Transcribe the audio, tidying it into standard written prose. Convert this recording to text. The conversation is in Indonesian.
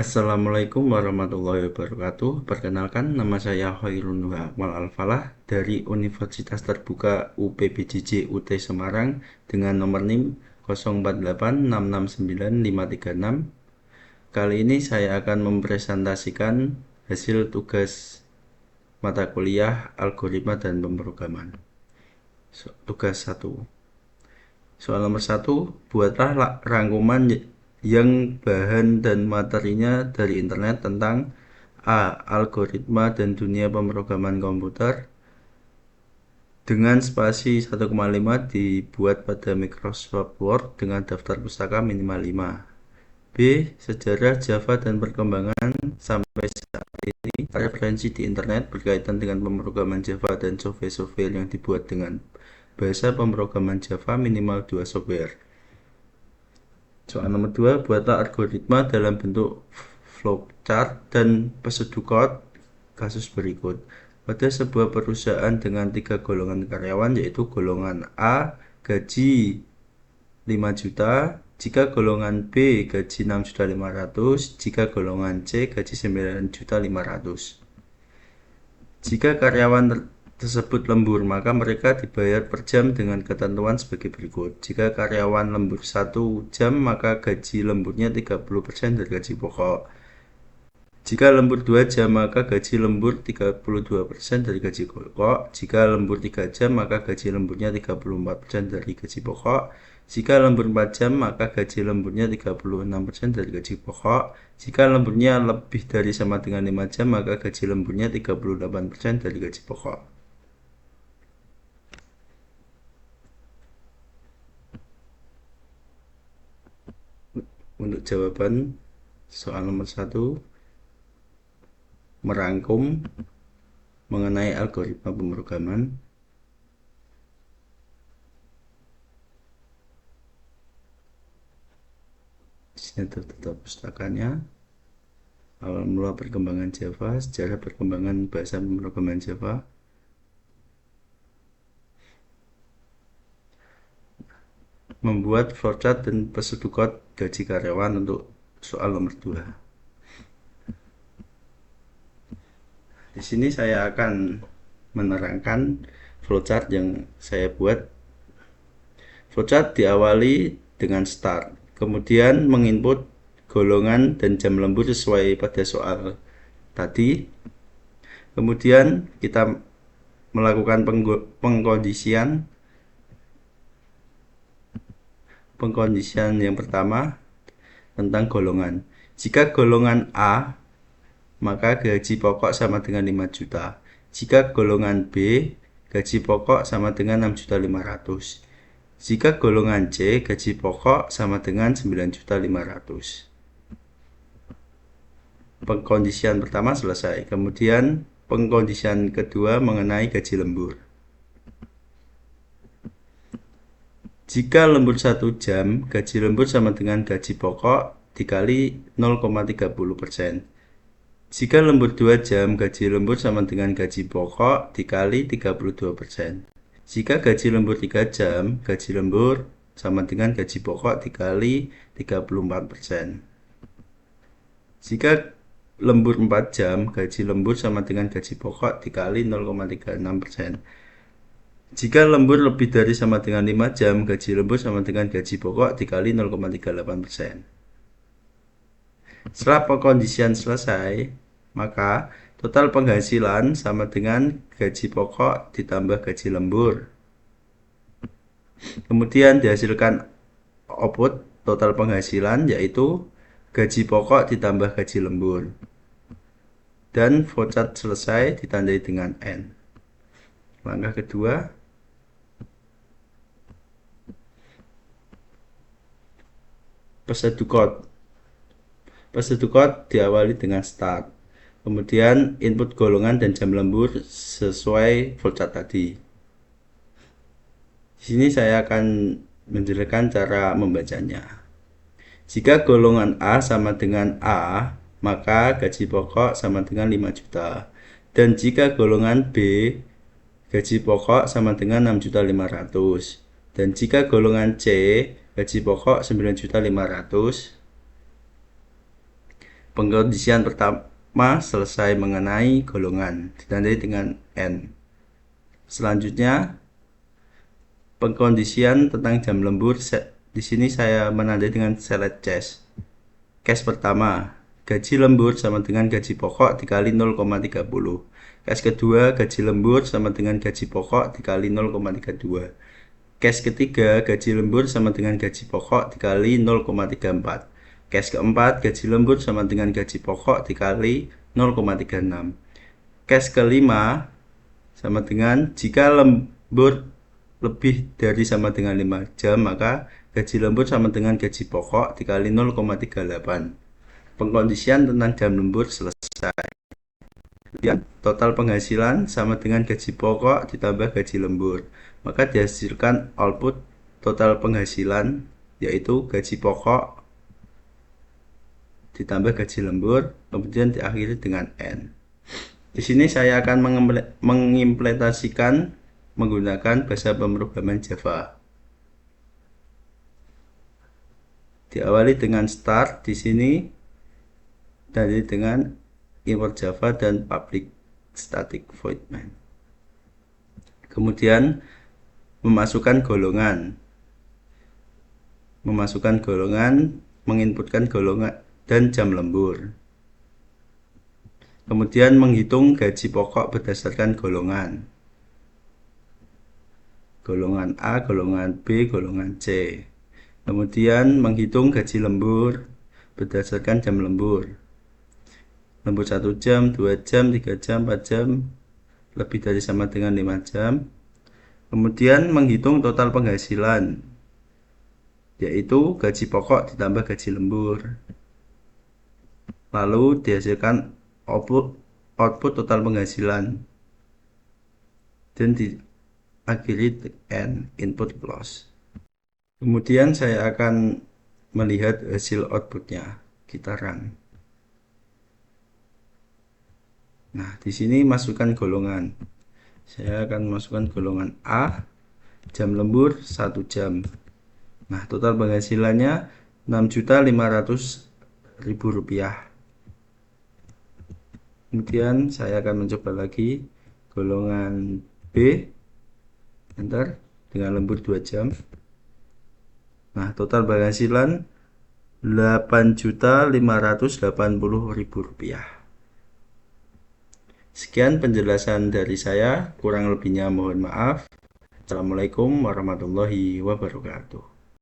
Assalamualaikum warahmatullahi wabarakatuh. Perkenalkan, nama saya Khairun Nur Akmal Al-Falah dari Universitas Terbuka UPBJJ UT Semarang dengan nomor NIM 0486695536. Kali ini saya akan mempresentasikan hasil tugas mata kuliah Algoritma dan Pemrograman. Tugas 1. Soal nomor 1, buatlah rangkuman yang bahan dan materinya dari internet tentang A. Algoritma dan dunia pemrograman komputer dengan spasi 1,5 dibuat pada Microsoft Word dengan daftar pustaka minimal 5. B. Sejarah Java dan perkembangan sampai saat ini, referensi di internet berkaitan dengan pemrograman Java dan software-software yang dibuat dengan bahasa pemrograman Java minimal 2 software. Soal nomor 2, buatlah algoritma dalam bentuk flowchart dan pseudo kasus berikut. Pada sebuah perusahaan dengan 3 golongan karyawan, yaitu golongan A gaji 5 juta, jika golongan B gaji 6.500.000, jika golongan C gaji 9.500.000. Jika karyawan tersebut lembur, maka mereka dibayar per jam dengan ketentuan sebagai berikut. Jika karyawan lembur 1 jam, maka gaji lemburnya 30% dari gaji pokok. Jika lembur 2 jam, maka gaji lembur 32% dari gaji pokok. Jika lembur 3 jam, maka gaji lemburnya 34% dari gaji pokok. Jika lembur 4 jam, maka gaji lemburnya 36% dari gaji pokok. Jika lemburnya lebih dari sama dengan 5 jam, maka gaji lemburnya 38% dari gaji pokok. Untuk jawaban soal nomor 1, merangkum mengenai algoritma pemrograman. Di sini terdapat pustakanya. Awal mula perkembangan Java, sejarah perkembangan bahasa pemrograman Java. Membuat flowchart dan pseudocode gaji karyawan untuk soal nomor 2. Di sini saya akan menerangkan flowchart yang saya buat. Flowchart diawali dengan start, kemudian menginput golongan dan jam lembur sesuai pada soal tadi. Kemudian kita melakukan pengkondisian yang pertama tentang golongan. Jika golongan A, maka gaji pokok sama dengan 5 juta. Jika golongan B, gaji pokok sama dengan 6.500.000. Jika golongan C, gaji pokok sama dengan 9.500.000. Pengkondisian pertama selesai. Kemudian pengkondisian kedua mengenai gaji lembur. Jika lembur 1 jam, gaji lembur sama dengan gaji pokok dikali 0,30%. Jika lembur 2 jam, gaji lembur sama dengan gaji pokok dikali 32%. Jika gaji lembur 3 jam, gaji lembur sama dengan gaji pokok dikali 34%. Jika lembur 4 jam, gaji lembur sama dengan gaji pokok dikali 0,36%. Jika lembur lebih dari sama dengan 5 jam, gaji lembur sama dengan gaji pokok dikali 0,38%. Setelah pengkondisian selesai, maka total penghasilan sama dengan gaji pokok ditambah gaji lembur. Kemudian dihasilkan output total penghasilan, yaitu gaji pokok ditambah gaji lembur. Dan flowchart selesai ditandai dengan N. Langkah kedua, pseudo code diawali dengan start, kemudian input golongan dan jam lembur sesuai flowchart tadi. Di sini saya akan menjelaskan cara membacanya. Jika golongan A sama dengan A, maka gaji pokok sama dengan 5 juta. Dan jika golongan B, gaji pokok sama dengan 6.500.000. Dan jika golongan C, gaji pokok 9.500.000. Pengkondisian pertama selesai mengenai golongan, ditandai dengan N. Selanjutnya, pengkondisian tentang jam lembur. Di sini saya menandai dengan select case. Case pertama, gaji lembur sama dengan gaji pokok dikali 0,30. Case kedua, gaji lembur sama dengan gaji pokok dikali 0,32. Case ketiga, gaji lembur sama dengan gaji pokok dikali 0,34. Case keempat, gaji lembur sama dengan gaji pokok dikali 0,36. Case kelima sama dengan jika lembur lebih dari sama dengan 5 jam, maka gaji lembur sama dengan gaji pokok dikali 0,38. Pengkondisian tentang jam lembur selesai. Kemudian total penghasilan sama dengan gaji pokok ditambah gaji lembur, maka dihasilkan output total penghasilan, yaitu gaji pokok ditambah gaji lembur, kemudian diakhiri dengan N. Di sini saya akan mengimplementasikan menggunakan bahasa pemrograman Java. Diawali dengan start di sini, dari dengan import Java dan public static void main. Kemudian memasukkan golongan, menginputkan golongan dan jam lembur. Kemudian menghitung gaji pokok berdasarkan golongan. Golongan A, golongan B, golongan C. Kemudian menghitung gaji lembur berdasarkan jam lembur. Lembur 1 jam, 2 jam, 3 jam, 4 jam, lebih dari sama dengan 5 jam. Kemudian menghitung total penghasilan, yaitu gaji pokok ditambah gaji lembur. Lalu dihasilkan output total penghasilan dan diakhiri N, input close. Kemudian saya akan melihat hasil outputnya. Kita run. Nah, di sini masukkan golongan. Saya akan masukkan golongan A, jam lembur 1 jam. Nah, total penghasilannya 6.500.000 rupiah. Kemudian saya akan mencoba lagi golongan B, enter, dengan lembur 2 jam. Nah, total penghasilan 8.580.000 rupiah. Sekian penjelasan dari saya, kurang lebihnya mohon maaf. Assalamualaikum warahmatullahi wabarakatuh.